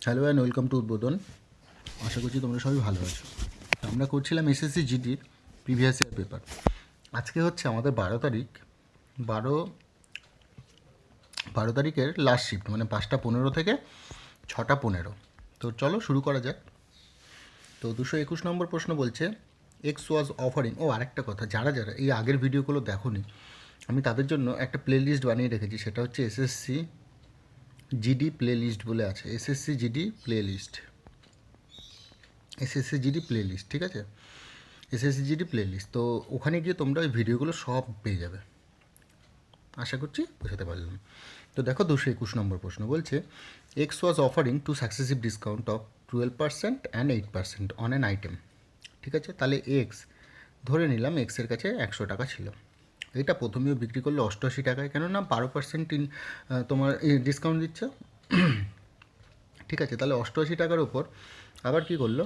Hello and welcome to উদ্বোধন। আশা করছি তোমরা সবাই ভালো আছো। আমরা করছিলাম এসএসসি জিডির প্রিভিয়াস ইয়ার পেপার। আজকে হচ্ছে আমাদের 12 তারিখ, 12 তারিখের লাস্ট শিফট, মানে 5টা 15 থেকে 6টা 15। তো চলো শুরু করা যাক। তো 221 নম্বর প্রশ্ন বলছে এক্স ওয়াজ অফারিং। আরেকটা কথা, যারা যারা এই আগের ভিডিওগুলো দেখোনি, আমি তাদের জন্য একটা প্লে লিস্ট বানিয়ে রেখেছি। সেটা হচ্ছে এসএসসি জিডি প্লে লিস্ট বলে আছে, SSC GD playlist, SSC GD playlist, ঠিক আছে? SSC GD playlist. তো ওখানে গিয়ে তোমরা ওই ভিডিওগুলো সব পেয়ে যাবে। আশা করছি বোঝাতে পারলাম। তো দেখো 221 নম্বর প্রশ্ন বলছে X was offering two successive discount of 12% and 8% on an item. ঠিক আছে, তাহলে এক্স ধরে নিলাম এক্সের কাছে 100 টাকা ছিল। এটা প্রথমেও বিক্রি করলে 88 টাকায়, কেননা 12% তোমার ডিসকাউন্ট দিচ্ছে। ঠিক আছে, তাহলে 88 টাকার ওপর আবার কী করলো,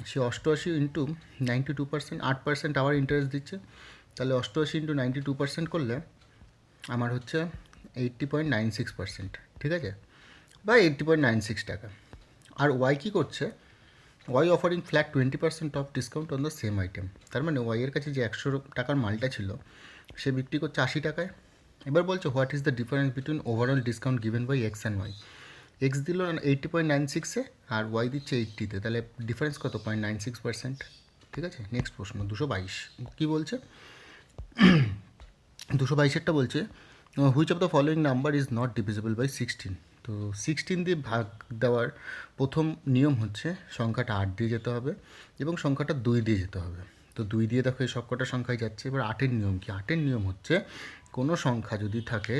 সে 88 ইন্টু 92%, 8% আবার ইন্টারেস্ট দিচ্ছে। তাহলে 88 ইন্টু 92% করলে আমার হচ্ছে 80.96%, ঠিক আছে, বা 80.96 টাকা। আর ওয়াই কী করছে, Y offering flat 20% off discount on the same item. তার মানে ওয়াইয়ের কাছে যে 100 টাকার মালটা ছিল সে বিক্রি করছে 80 টাকায়। এবার বলছে what is the difference between overall discount given by X and Y. X দিল 80.96-এ আর ওয়াই দিচ্ছে 80-তে, তাহলে ডিফারেন্স কত, 0.96%। ঠিক আছে, নেক্সট প্রশ্ন 222 কী বলছে, 222-এরটা বলছে which of the following number is not divisible by 16। তো 16 দিয়ে ভাগ দেওয়ার প্রথম নিয়ম হচ্ছে সংখ্যাটা 8 দিয়ে যেতে হবে এবং সংখ্যাটা 2 দিয়ে যেতে হবে। তো 2 দিয়ে দেখো এই সবকটা সংখ্যায় যাচ্ছে। এবার 8-এর নিয়ম কি, 8-এর নিয়ম হচ্ছে কোনো সংখ্যা যদি থাকে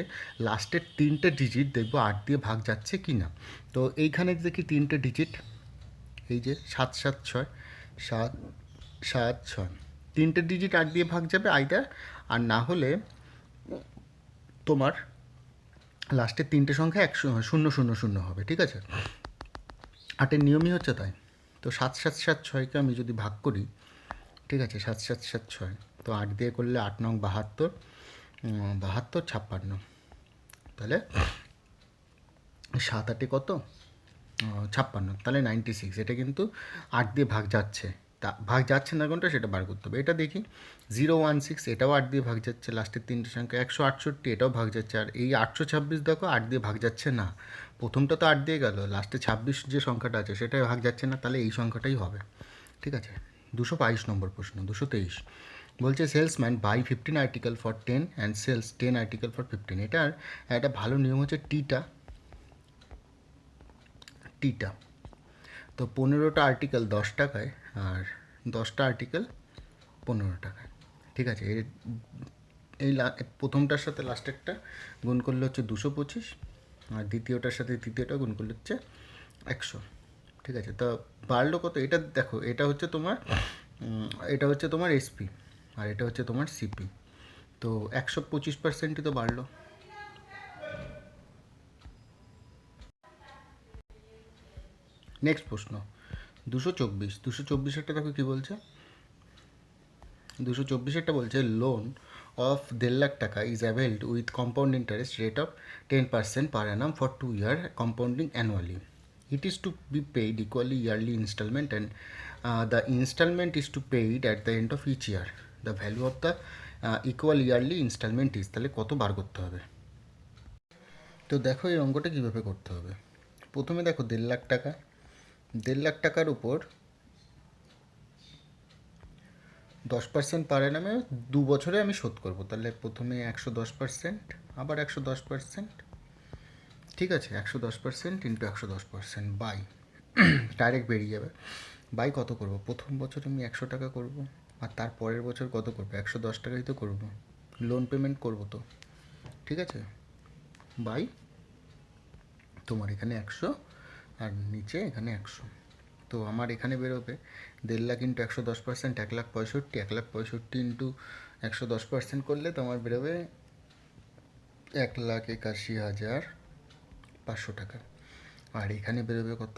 লাস্টের 3টে ডিজিট দেখবো 8 দিয়ে ভাগ যাচ্ছে কি না। তো এইখানে দেখি 3টে ডিজিট, এই যে 776, 776, 3টে ডিজিট 8 দিয়ে ভাগ যাবে আইদার, আর না হলে তোমার লাস্টের 3টে সংখ্যা 1000 হবে। ঠিক আছে, 8-এর নিয়মই হচ্ছে তাই। তো 7776-কে আমি যদি ভাগ করি, ঠিক আছে, 7776, তো 8 দিয়ে করলে 8 নং 72, 72 56, তাহলে 7 8 কত, 56, তাহলে 96। এটা কিন্তু 8 দিয়ে ভাগ যাচ্ছে, তা ভাগ যাচ্ছে না কোনটা সেটা বার করতে হবে। এটা দেখি 016, এটাও 8 দিয়ে ভাগ যাচ্ছে, লাস্টের 3টে সংখ্যা 168, এটাও ভাগ যাচ্ছে। আর এই 826 দেখো 8 দিয়ে ভাগ যাচ্ছে না, প্রথমটা তো 8 দিয়ে গেল, লাস্টে 26 যে সংখ্যাটা আছে সেটাই ভাগ যাচ্ছে না, তাহলে এই সংখ্যাটাই হবে। ঠিক আছে, 222 নম্বর প্রশ্ন 223 বলছে salesman buy 15 article for 10 and sales 10 article for 15। এটার একটা ভালো নিয়ম হচ্ছে টিটা, তো 15টা আর্টিকেল 10 টাকায় আর 10টা আর্টিকেল 15 টাকায়। ঠিক আছে, এই প্রথমটার সাথে লাস্টেরটা গুণ করলে হচ্ছে 225, আর দ্বিতীয়টার সাথে তৃতীয়টা গুণ করলে হচ্ছে 100। ঠিক আছে, তা বাড়লো কত, এটা দেখো, এটা হচ্ছে তোমার এসপি আর এটা হচ্ছে তোমার সিপি, তো 125%ই তো বাড়লো। নেক্সট প্রশ্ন 224 দেখো কী বলছে, 224-এরটা বলছে লোন অফ 1,50,000 টাকা is availed with compound interest rate of 10% per annum for 2 year compounding annually. It is to be paid equally yearly instalment and the instalment is to paid at the end of each year. The value of the equal yearly instalment is, তাহলে কত বার করতে হবে। তো দেখো এই অঙ্কটা কীভাবে করতে হবে। প্রথমে দেখো 1,50,000 টাকা, 1,50,000 টাকার উপর 10% পার অ্যানামে 2 বছরে আমি শোধ করব, তাহলে প্রথমে 110%, আবার 110%, ঠিক আছে, 110% ইন্টু 110% বাই, ডাইরেক্ট বেরিয়ে যাবে, বাই কত করব, প্রথম বছর আমি 100 টাকা করব, আর তার পরের বছর কত করব, 110 টাকাই তো করব, লোন পেমেন্ট করব তো। ঠিক আছে, বাই তোমার এখানে 100 আর নিচে এখানে 100। তো আমার এখানে বেরোবে 1,50,000 ইন্টু 110%, 1,65,000, 1,65,000 ইন্টু 110% করলে তোমার বেরোবে 1,81,500 টাকা। আর এখানে বেরোবে কত,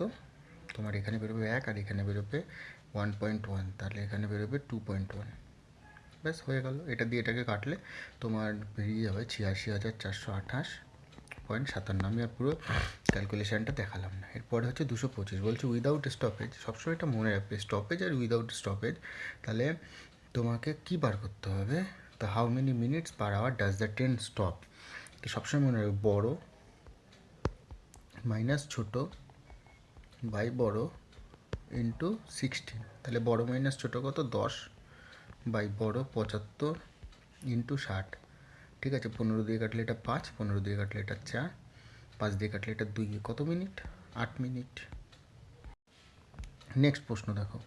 তোমার এখানে বেরোবে 1 আর এখানে বেরোবে 1.1, তাহলে এখানে বেরোবে 2.1। ব্যাস হয়ে গেল, এটা দিয়ে এটাকে কাটলে তোমার বেরিয়ে যাবে 86,428 1.57। আমি আর পুরো ক্যালকুলেশানটা দেখালাম না। এরপরে হচ্ছে 225, বলছে উইদাউট স্টপেজ। সবসময় এটা মনে রাখবে, স্টপেজ আর উইদাউট স্টপেজ। তাহলে তোমাকে কী বার করতে হবে, তো how many minutes per hour does the train stop. তো সবসময় মনে রাখবে বড়ো মাইনাস ছোটো বাই বড়ো ইন্টু 16। তাহলে বড়ো মাইনাস ছোটো কত, 10 বাই বড়ো 75 ইন্টু 60। ঠিক আছে, 15 দিয়ে কাটলে এটা 5, 15 দিয়ে কাটলে এটা 4, 5 দিয়ে কাটলে এটা 2, কত মিনিট, 8 মিনিট। নেক্সট প্রশ্ন দেখো,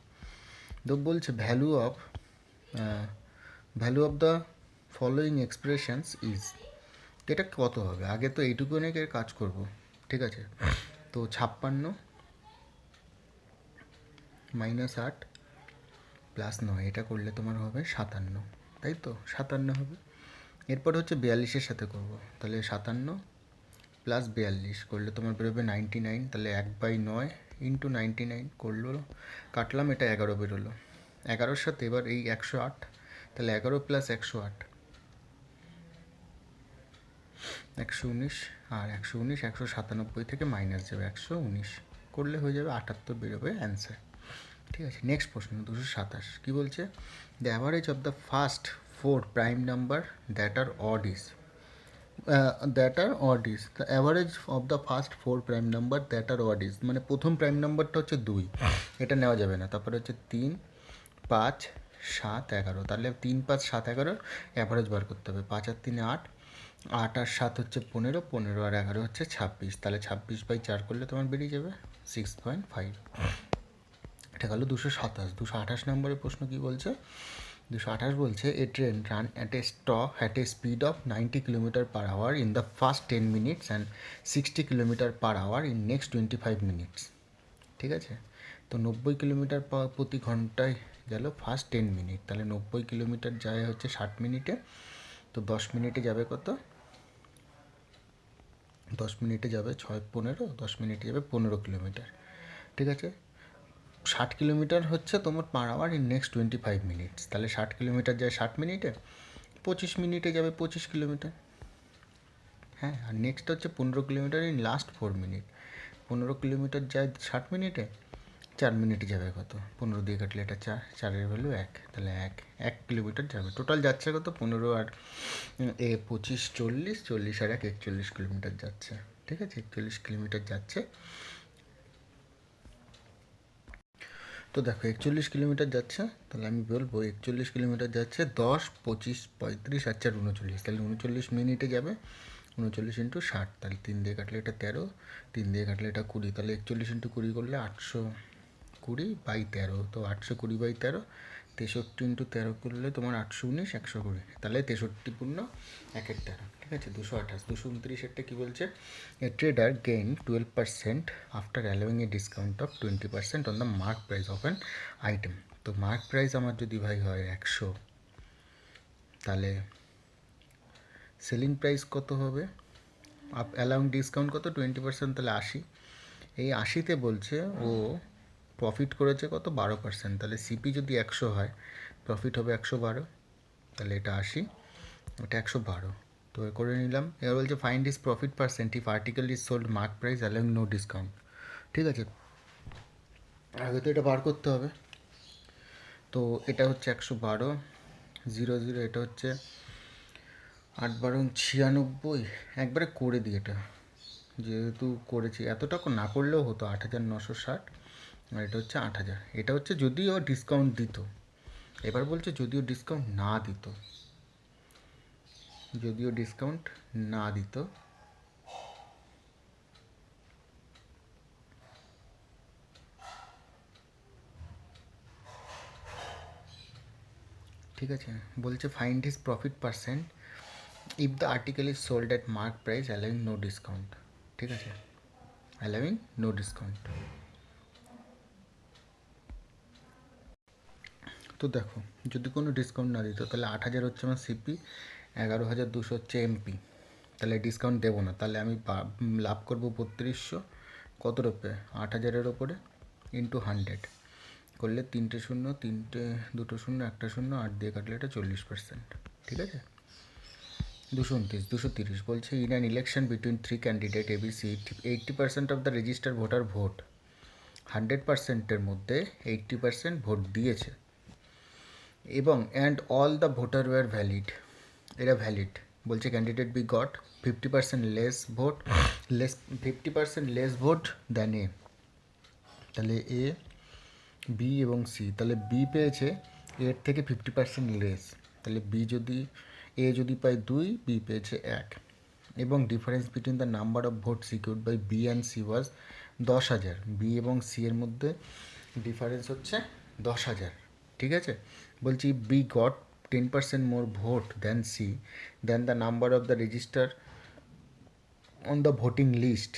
তো বলছে value of the following expressions is. এটা কত হবে, আগে তো এইটুকু অনেকের কাজ করব। ঠিক আছে, তো 56 মাইনাস 8 প্লাস 9, এটা করলে তোমার হবে 57, তাই তো 57 হবে। এরপর হচ্ছে 42-এর সাথে করব, তাহলে 57 প্লাস 42 করলে তোমার বেরোবে 99। তাহলে 1/9 ইন্টু 99 করলো, কাটলাম, এটা 11 বেরোলো। 11-র সাথে এবার এই 108, তাহলে 11 প্লাস 108 119, আর 119 197 থেকে মাইনাস যাবে 119, করলে হয়ে যাবে 78 বেরোবে অ্যান্সার। ঠিক আছে, নেক্সট প্রশ্ন 227 কী বলছে, the average of the first 4 prime number that are odd is. The average of the first 4 prime number that are odd is, মানে প্রথম প্রাইম নাম্বারটা হচ্ছে 2, এটা নেওয়া যাবে না। তারপরে হচ্ছে 3, 5, 7, 11। তাহলে 3, 5, 7, 11 অ্যাভারেজ বার করতে হবে। 5 আর 3 8, 8 আর 7 হচ্ছে 15, 15 আর 11 হচ্ছে 26। তাহলে 26/4 করলে তোমার বেরিয়ে যাবে 6.5। এটা গেল 227। 228 নম্বরের প্রশ্ন কী বলছে, 228 বলছে a train run at a speed of 90 kilometre per hour in the first 10 minutes and 60 kilometre per hour in next 25 minutes. ঠিক আছে, তো 90 কিলোমিটার প্রতি ঘন্টায় গেল ফার্স্ট 10 মিনিট, তাহলে 90 কিলোমিটার যায় হচ্ছে 60 মিনিটে, তো 10 মিনিটে যাবে কত, 10 মিনিটে যাবে 6 15, 10 মিনিটে যাবে 15 কিলোমিটার। ঠিক আছে, 60 কিলোমিটার হচ্ছে তোমার per hour in next 25 minutes, তাহলে 60 কিলোমিটার যায় 60 মিনিটে, 25 মিনিটে যাবে 25 কিলোমিটার। হ্যাঁ, আর নেক্সট হচ্ছে 15 kilometre in last 4 minute. 15 kilometre যায় 60 মিনিটে, 4 মিনিটে যাবে কত, 15 দিয়ে কাটলে এটা 4, 4-এর ভ্যালু 1, তাহলে 1 কিলোমিটার যাবে। টোটাল যাচ্ছে কত, 15 আর 25 40, 40 আর 1 41 কিলোমিটার যাচ্ছে। ঠিক আছে, 41 কিলোমিটার যাচ্ছে। তো দেখো 41 কিলোমিটার যাচ্ছে, তাহলে আমি বলবো 41 কিলোমিটার যাচ্ছে 10, 25, 35 আর 4 39, তাহলে 39 মিনিটে যাবে। 39 ইন্টু 60, তাহলে 3 দিয়ে কাটলে এটা 13, 3 দিয়ে কাটলে এটা 20, তাহলে 41 ইন্টু 20 করলে 820/13, তো 820/13, 63 ইন্টু 13 করলে তোমার 819, 120, তাহলে 63.113। ঠিক আছে, 228। 229-এরটা কী বলছে, এ tedder gain 12% after allowing A discount of 20% on the mark price of an item. তো মার্ক প্রাইস আমার যদি ভাই হয় 100, তাহলে সেলিং প্রাইস কত হবে, অ্যালাউং ডিসকাউন্ট কত 20%, তাহলে 80। এই 80-তে বলছে ও প্রফিট করেছে কত 12%, তাহলে সিপি যদি 100 হয় প্রফিট হবে 112, তাহলে এটা 80, এটা 112, তো করে নিলাম। এবার বলছে find his profit percent if article is sold mark price allowing no discount. ঠিক আছে, আগে তো এটা বার করতে হবে। তো এটা হচ্ছে 112 00, এটা হচ্ছে 8×12 = 96, একবারে করে দিই এটা, যেহেতু করেছি, এতটা না করলেও হতো, 8960, আর এটা হচ্ছে 8000। এটা হচ্ছে যদিও ডিসকাউন্ট দিত। এবার বলছে যদিও ডিসকাউন্ট না দিত, যদিও ডিসকাউন্ট না দিত, ঠিক আছে, বলছে find his profit percent if the article is sold at mark price allowing no discount. ঠিক আছে, অ্যালাউইং নো ডিসকাউন্ট। তো দেখো যদি কোনো ডিসকাউন্ট না দিত, তাহলে 8000 হচ্ছে আমার সিপি, 11200 হচ্ছে এমপি, তাহলে ডিসকাউন্ট দেবো না, তাহলে আমি লাভ করবো 3200, কতর ওপরে, 8000-এর ওপরে, ইন্টু 100 করলে 3টে শূন্য, 3টে 2টো শূন্য, 1টা শূন্য, 8 দিয়ে কাটলে এটা 40%। ঠিক আছে, 229 বলছে in an election between 3 candidate A B C 80% of the register voter vote 100%-এর মধ্যে 80% ভোট দিয়েছে এবং and all the voter were valid, এরা ভ্যালিড। বলছে candidate B got 50% less vote, 50% less vote than A. তাহলে এ, বি এবং সি, তাহলে বি পেয়েছে এর থেকে 50% লেস, তাহলে এ যদি পায় 2, বি পেয়েছে 1, এবং difference between the number of vote secured by B and C was 10,000। B এবং সি এর মধ্যে ডিফারেন্স হচ্ছে 10,000, ঠিক আছে। বলছি B got 10% more vote than C than the number of the register on the voting list,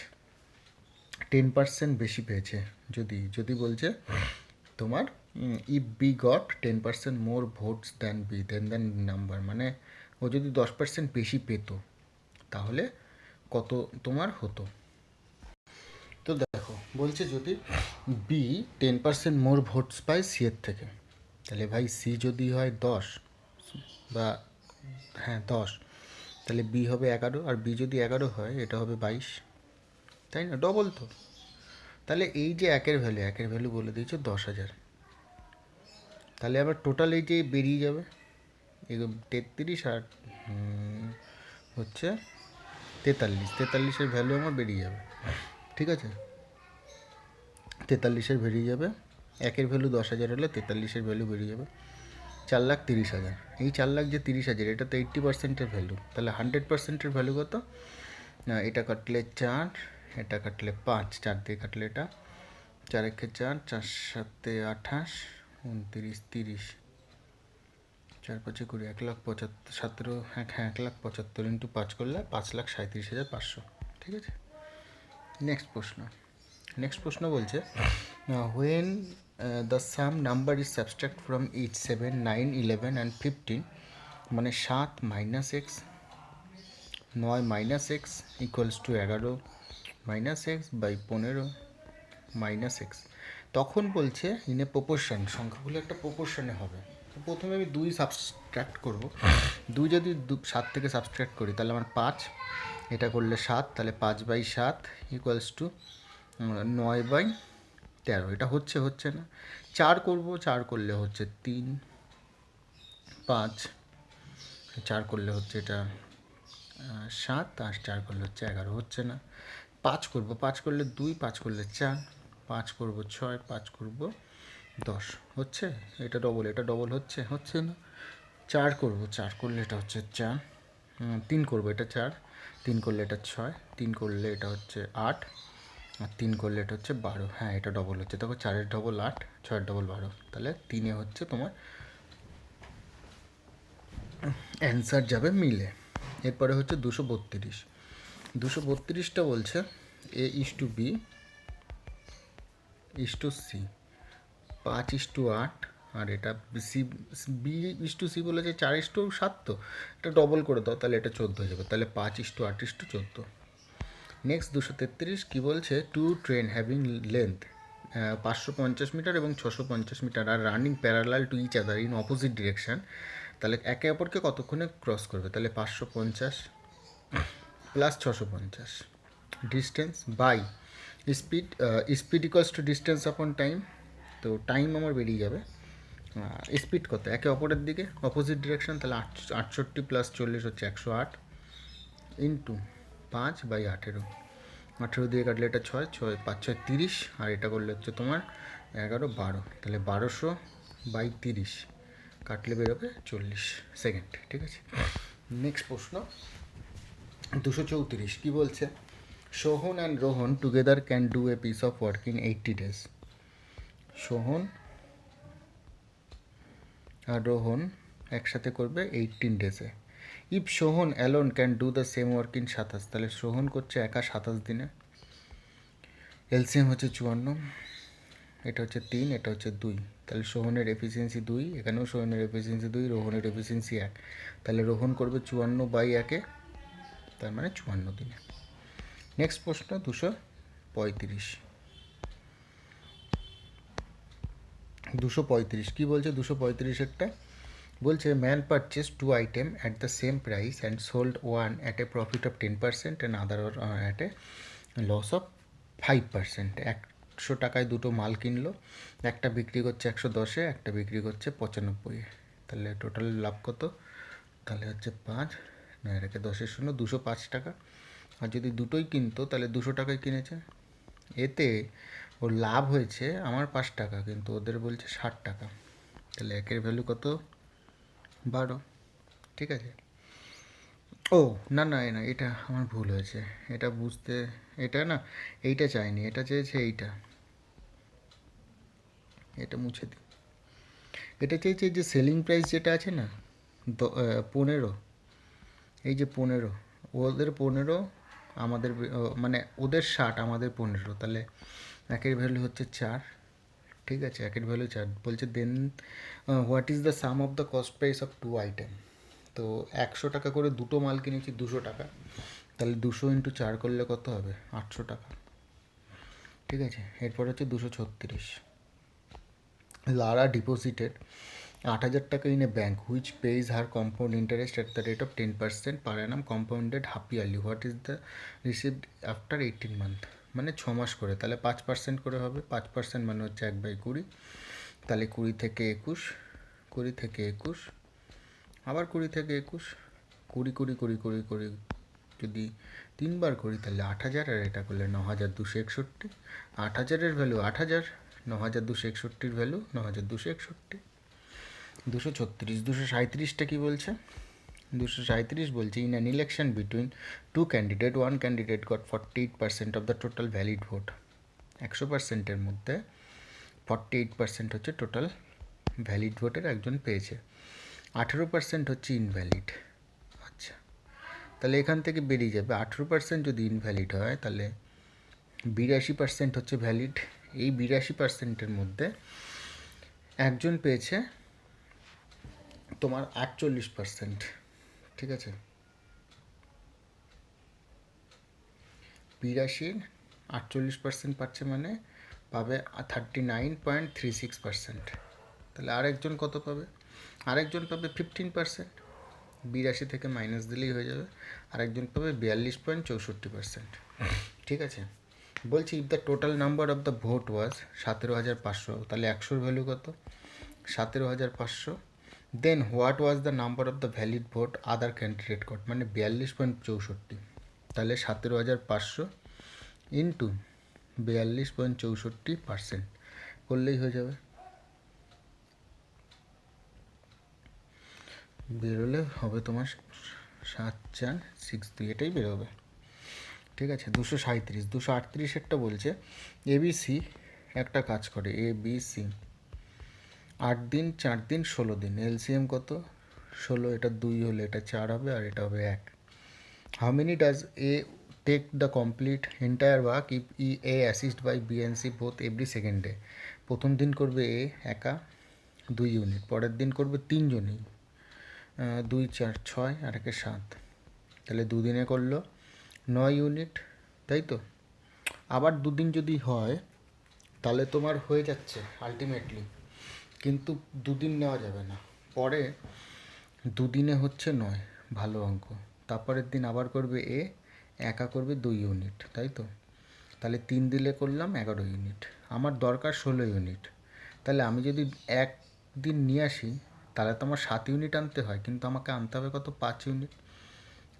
10% বেশি পেয়েছে যদি বলছে তোমার if B got 10% more votes than B then number, মানে ও যদি 10% বেশি পেত তাহলে কত তোমার হতো। তো দেখো বলছে যদি বি 10% মোর ভোটস পায় সি এর থেকে, তাহলে ভাই সি যদি হয় 10 বা 10, তাহলে বি হবে 11, আর বি যদি 11 হয় এটা হবে 22, তাই না, ডবল তো। তাহলে এই যে একের ভ্যালু বলে দিয়েছে 10,000, তাহলে আবার টোটাল এই যে বেরিয়ে যাবে 33 আর হচ্ছে 43-এর ভ্যালু আমার বেরিয়ে যাবে, ঠিক আছে। 43-এর বেরিয়ে যাবে, একের ভ্যালু 10,000 হলে 43-এর ভ্যালু বেরিয়ে যাবে 4,30,000। এই 4,30,000 এটা তো 80%-এর ভ্যালু, তাহলে 100%-এর ভ্যালু কত? না, এটা কাটলে 4, এটা কাটলে 5, 4 দিয়ে কাটলে এটা 4 একে 4, 4 7 28, 29 30, 4 5 20, 1,75,000, 1,75,000 ইন্টু 5 করলে 5,37,500, ঠিক আছে। নেক্সট প্রশ্ন বলছে when the same number is subtract from each 7, 9, 11 and 15, মানে 7 minus x, 9 minus x equals to 11 minus x by 15 minus x, তখন বলছে ইন এ প্রপোর্শন, সংখ্যাগুলো একটা প্রপোর্শনে হবে। তো প্রথমে আমি 2 সাবস্ট্রাক্ট করব, 2 যদি 7 থেকে সাবস্ট্রাক্ট করি তাহলে আমার 5, এটা করলে 7, তাহলে 5/7 ইকুয়ালস টু 9/13, এটা হচ্ছে না। 4 করব, 4 করলে হচ্ছে 3, 5, 4 করলে হচ্ছে এটা 7, আর 4 করলে হচ্ছে 11, হচ্ছে না। 5 করব, 5 করলে 2, 5 করলে 4, 5 করব 6, 5 করব 10, হচ্ছে। এটা ডবল হচ্ছে না। 4 করব, 4 করলে এটা হচ্ছে 4, 3 করব, এটা 4, 3 করলে এটা 6, 3 করলে এটা হচ্ছে 8, আর 3 করলে এটা হচ্ছে 12, হ্যাঁ এটা ডবল হচ্ছে। দেখো 4-এর ডবল 8, 6-এর ডবল 12, তাহলে 3-এ হচ্ছে তোমার অ্যান্সার যাবে মিলে। এরপরে হচ্ছে 232টা বলছে A is to B is to C, 5:8, আর এটা বি ইস টু সি বলেছে 4:7, তো এটা ডবল করে দাও, তাহলে এটা 14 হয়ে যাবে, তাহলে 5:8:14। নেক্সট 233 কী বলছে, two train having length 550 metre এবং 650 মিটার আর running parallel to each other in opposite direction, তাহলে একে অপরকে কতক্ষণে ক্রস করবে? তাহলে 550 plus 650, distance by speed equals to distance upon time, তো টাইম আমার বেরিয়ে যাবে। স্পিড কত একে অপরের দিকে অপোজিট ডিরেকশন, তাহলে 68 প্লাস 40 হচ্ছে 108 ইন্টু 5/18, 18 দিয়ে কাটলে এটা 6, 5 6 30, আর এটা করলে হচ্ছে তোমার 11 12, তাহলে 1200/30 কাটলে বেরোবে 40 সেকেন্ড, ঠিক আছে। নেক্সট প্রশ্ন 234 কী বলছে, Sohan and Rohan together can do a piece of work in 80 days। Sohan আর রোহন একসাথে করবে 18 days-এ। If Sohan alone can do the same work in 27, তাহলে সোহন করছে একা 27 দিনে। এলসিএম হচ্ছে 54, এটা হচ্ছে 3, এটা হচ্ছে 2, তাহলে সোহনের এফিসিয়েন্সি 2, এখানেও সোহনের এফিসিয়েন্সি 2, রোহনের এফিসিয়েন্সি 1, তাহলে রোহন করবে 54/1, তার মানে 54 দিনে। নেক্সট প্রশ্ন 235 কী বলছে 235-এরটা, বলছে man purchase 2 item at the same price and sold one at a profit of 10% and other at a loss of 5%। 100 টাকায় দুটো মাল কিনলো, একটা বিক্রি করছে 110-এ, একটা বিক্রি করছে 95-এ। তাহলে টোটাল লাভ কত? তাহলে হচ্ছে 5, না এটাকে 10-এর 0, 205 টাকা। আর যদি দুটোই কিনতো তাহলে 200 টাকায় কিনেছে। এতে ওর লাভ হয়েছে আমার 5 টাকা, কিন্তু ওদের বলছে 60 টাকা। তাহলে একের ভ্যালু কত? 12। ঠিক আছে। ও না না না, এটা আমার ভুল হয়েছে, এটা বুঝতে, এটা না, এইটা চাইনি, এটা চেয়েছে এইটা, এটা মুছে দিই। এটা চেয়েছে যে সেলিং প্রাইস যেটা আছে না 15, এই যে 15, ওদের 15, আমাদের মানে ওদের 60, আমাদের 15, তাহলে একের ভ্যালু হচ্ছে 4। ঠিক আছে, একের ভ্যালু 4। বলছে then what is the sum of the cost price of 2 item. তো 100 টাকা করে দুটো মাল কিনেছি 200 টাকা, তাহলে 200 × 4 করলে কত হবে? 800 টাকা। ঠিক আছে, এরপর হচ্ছে 236। লারা ডিপোজিটেড 8,000 টাকা in a bank which page her compound interest at the rate of 10% per Anam compounded half yearly. What is the received after 18 month. মানে 6 মাস করে, তাহলে 5% করে হবে। 5% মানে হচ্ছে 1/20, তাহলে 20 থেকে 21, 20 থেকে 21, আবার 20 থেকে 21, 20 20 20 20 20 যদি 3বার করি তাহলে 8,000, আর এটা করলে 9,261। 8,000-এর ভ্যালু 8,000, 9,261-র ভ্যালু 9,261। 236, 237টা কী বলছে? 237 বলছে in an election between two candidate, one candidate got 48% of the total valid vote. 100%-এর মধ্যে 48% হচ্ছে টোটাল ভ্যালিড ভোটের একজন পেয়েছে, 18% হচ্ছে ইনভ্যালিড। আচ্ছা, তাহলে এখান থেকে বেরিয়ে যাবে 18% যদি ইনভ্যালিড হয় তাহলে 82% হচ্ছে ভ্যালিড। এই 82%-এর মধ্যে একজন পেয়েছে তোমার 48%। ঠিক আছে, 82 48% পাচ্ছে, মানে পাবে 39.36%। তাহলে আরেকজন কত পাবে? আরেকজন পাবে 15%, 82 থেকে মাইনাস দিলেই হয়ে যাবে। আরেকজন পাবে 42.64%। ঠিক আছে, বলছি if the total number of the vote was 17,500, তাহলে 100-র ভ্যালু কত? 17,500। Then what was the number of the valid vote other candidate got, মানে 42.64। তাহলে 17,500 ইন্টু 42.64% করলেই হয়ে যাবে। বেরোলে হবে তোমার 7,4,6,2, এটাই বেরোবে। ঠিক আছে, 237, 238-এরটা বলছে এবিসি একটা কাজ করে, এবিসি 8 দিন, 4 দিন, 16 দিন, এলসিএম কত? 16, এটা 2 হলে এটা 4 হবে, আর এটা হবে 1। How many does A take the complete entire work if A assist by B and C both every second day. প্রথম দিন করবে এ একা 2 ইউনিট, পরের দিন করবে 3 জনই, 2 4 6 আর একে 7, তাহলে 2 দিনে করলো 9 ইউনিট, তাই তো। আবার 2 দিন যদি হয় তাহলে তোমার হয়ে যাচ্ছে আলটিমেটলি, কিন্তু 2 দিন নেওয়া যাবে না, পরে 2 দিনে হচ্ছে 9, ভালো অঙ্ক। তারপরের দিন আবার করবে এ একা করবে 2 ইউনিট, তাই তো। তাহলে 3 দিলে করলাম 11 ইউনিট, আমার দরকার 16 ইউনিট। তাহলে আমি যদি এক দিন নিয়ে আসি তাহলে তো আমার 7 ইউনিট আনতে হয়, কিন্তু আমাকে আনতে হবে কত? 5 ইউনিট।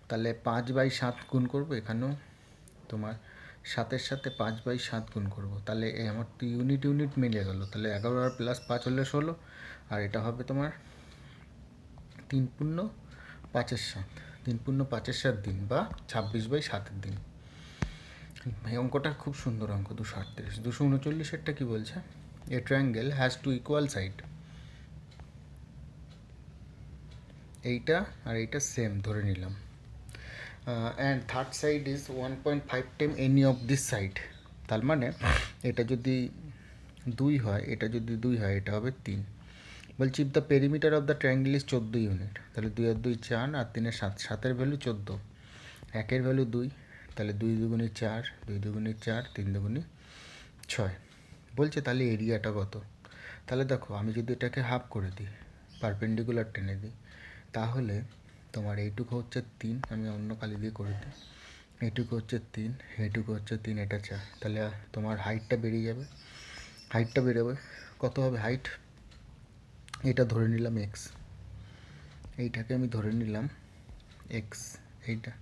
তাহলে 5/7 গুণ করবো, এখানেও তোমার 7-এর সাথে 5/7 গুণ করবো, তাহলে আমার তো ইউনিট ইউনিট মিলে গেলো। তাহলে 11 আর +5 হলে 16, আর এটা হবে তোমার 3×5=7, 3×5=7 দিন, বা 26/7 দিন। এই অঙ্কটা খুব সুন্দর অঙ্ক। 238, 239-এরটা কী বলছে? A triangle has 2 equal side. এইটা আর এইটা সেম ধরে নিলাম, and third side is 1.5 time any of this side. তার মানে এটা যদি 2 হয়, এটা যদি 2 হয়, এটা হবে 3। বলছি if the perimeter of the triangle is 14 unit, তাহলে 2 আর 2 4, আর 3 7, 7-এর ভ্যালু 14, একের ভ্যালু 2, তাহলে 2 2 4, 2 2 4, 3 2 6। বলছে তাহলে এরিয়াটা কত? তাহলে দেখো আমি যদি এটাকে হাফ করে দিই পারপেন্ডিকুলার টেনে দিই, তাহলে তোমার এইটুকু হচ্ছে 3, আমি অন্য কালি দিয়ে করে দিই, এইটুকু হচ্ছে 3, এইটুকু হচ্ছে 3, এটা 4, তাহলে তোমার হাইটটা বেরিয়ে যাবে। হাইটটা বেরোবে কত হবে হাইট, এটা ধরে নিলাম এক্স, এইটাকে আমি ধরে নিলাম এক্স, এইটা,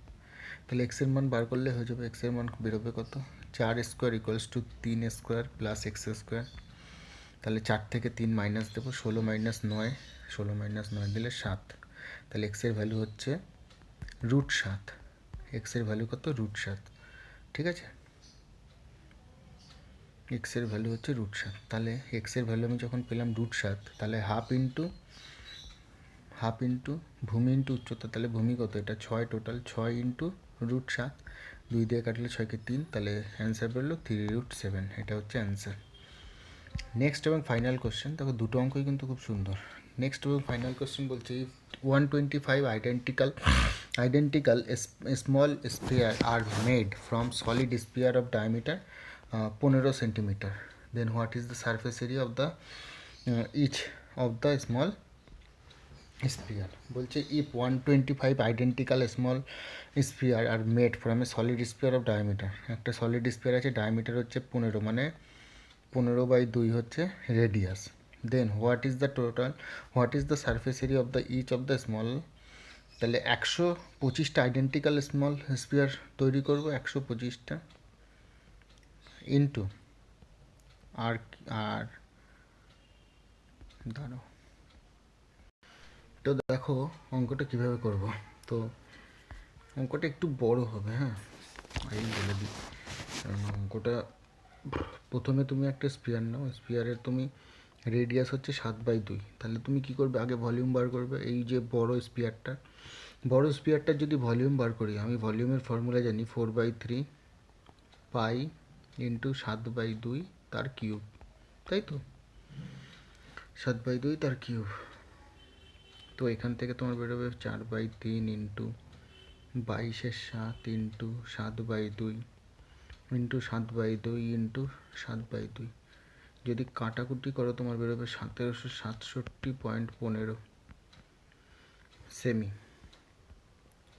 তাহলে এক্সের মান বার করলে হয়ে যাবে। এক্সের মান বেরোবে কত, 4 square equals to 3 square plus x square. তাহলে 4 থেকে 3 মাইনাস দেবো, 16 মাইনাস 9, 16 মাইনাস 9 দিলে 7, তাহলে এক্সের ভ্যালু হচ্ছে √7। এক্সের ভ্যালু কত, √7, ঠিক আছে, এক্সের ভ্যালু হচ্ছে √7। তাহলে এক্সের ভ্যালু আমি যখন পেলাম √7, তাহলে হাফ ইন্টু ভূমি ইন্টু উচ্চতা, তাহলে ভূমি কত, এটা 6, টোটাল 6 ইন্টু √7, 2 দিয়ে কাটলে 6কে 3, তাহলে অ্যান্সার বেরোলো 3√7, এটা হচ্ছে অ্যান্সার। নেক্সট এবং ফাইনাল কোশ্চেন, দেখো দুটো অঙ্কই কিন্তু খুব সুন্দর। নেক্সট এবং ফাইনাল কোশ্চেন বলছে 125 identical small sphere are made from solid sphere of diameter 15 centimetre, then what is the surface area of the each of the small sphere. বলছে if 125 identical small sphere are made from a solid sphere of diameter, একটা solid sphere আছে, diameter হচ্ছে 15, মানে 15/2 হচ্ছে radius, then what is the surface area of the each of the small, তাহলে 125টা identical small spear তৈরি করবো, 125টা into আর আর দাঁড়ো, তো দেখো অঙ্কটা কীভাবে করব। তো অঙ্কটা একটু বড় হবে, হ্যাঁ এই বলে দিই, কারণ অঙ্কটা প্রথমে তুমি একটা স্পিয়ার নাও, স্পিয়ারের তুমি রেডিয়াস হচ্ছে 7/2, তাহলে তুমি কি করবে, আগে ভলিউম বার করবে। এই যে বড় স্পিয়ারটার যদি ভলিউম বার করি, আমি ভলিউমের ফর্মুলা জানি 4/3 পাই ইন্টু 7/2 তার কিউব, তাই তো, 7/2 তার কিউব। তো এখান থেকে তোমার বেরোবে 4/3 ইন্টু 22/7 ইন্টু 7/2 ইন্টু 7/2 ইন্টু 7/2, যদি কাটাকুটি করো তোমার বেরোবে 1767.15 সেমি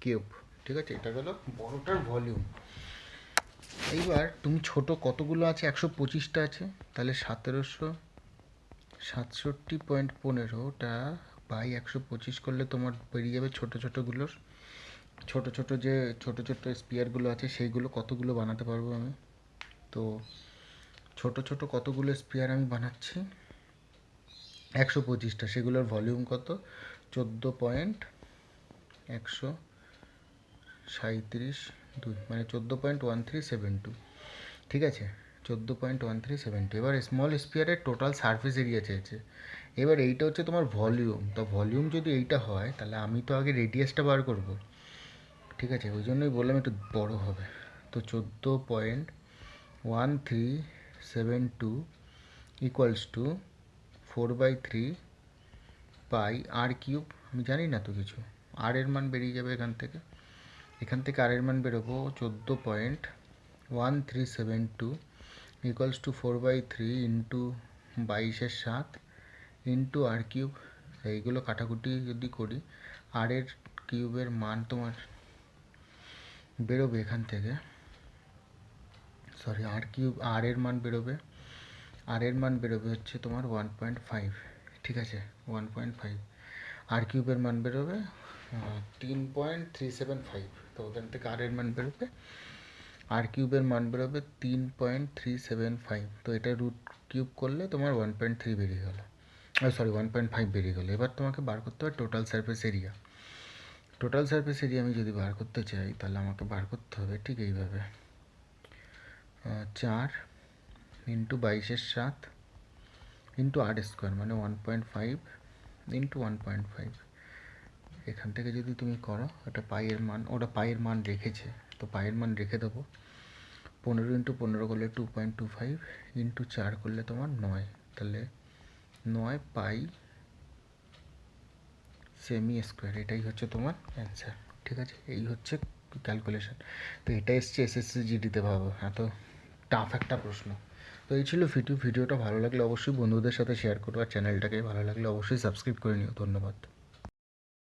কিউব, ঠিক আছে, এটা গেল বড়টার ভলিউম। এইবার তুমি ছোট কতগুলো আছে, 125টা আছে, তাহলে 1767.15টা বাই 125 করলে তোমার বেরিয়ে যাবে ছোটোগুলোর, ছোট ছোট স্পিয়ারগুলো আছে সেইগুলো কতগুলো বানাতে পারবো আমি। তো ছোট কতগুলো স্পিয়ার আমি বানাচ্ছি, 125টা, সেগুলোর ভলিউম কত, 14.137, মানে 14.1372, ঠিক আছে, 14.1372। এবার স্মল স্পিয়ারের টোটাল সারফেস এরিয়া চেয়েছে, এবার এইটা হচ্ছে তোমার ভলিউম। তো ভলিউম যদি এইটা হয়, তাহলে আমি তো আগে রেডিয়াসটা বার করব, ঠিক আছে, ওই জন্যই বললাম একটু বড় হবে। তো 14.1372 equals to 4/3 pi r cube, আমি জানি না তো কিছু, আর এর মান বেরিয়ে যাবে এখান থেকে আর এর মান বেরোবো 14.1372 equals to 4/3 into 22/7 into r cube. এইগুলো কাটাকুটি যদি করি, আর এর কিউবের মান তোমার বেরোবে এখান থেকে, সরি আর এর মান বেরোবে হচ্ছে তোমার 1.5, ঠিক আছে, 1.5, আর কিউবের মান বেরোবে 3.375, তো ওখান থেকে আর এর মান বেরোবে, আর কিউবের মান বেরোবে 3.375, তো এটা রুট কিউব করলে তোমার 1.3 বেরিয়ে গেলো, 1.5 বেরিয়ে গেলো। এবার তোমাকে বার করতে হবে টোটাল সারফেস এরিয়া। আমি যদি বার করতে চাই, তাহলে আমাকে বার করতে হবে ঠিক এইভাবে, 4 ইন্টু 22/7 ইন্টু r² মানে 1.5 ইন্টু 1.5। এখান থেকে যদি তুমি করো, ওটা পাইয়ের মান রেখেছে, তো পাইয়ের মান রেখে দেবো। 15 ইন্টু 15 করলে 2.25 ইন্টু 4 করলে তোমার 9, তাহলে 9 পাই সেমি স্কোয়ার, এটাই হচ্ছে তোমার অ্যান্সার, ঠিক আছে, এই হচ্ছে ক্যালকুলেশন। তো এটা এসছে SSC GD-তে, ভাবো এত টাফ একটা প্রশ্ন। তো এই ছিল ভিডিওটা ভালো লাগলে অবশ্যই বন্ধুদের সাথে শেয়ার করো, আর চ্যানেলটাকে ভালো লাগলে অবশ্যই সাবস্ক্রাইব করে নিও। ধন্যবাদ।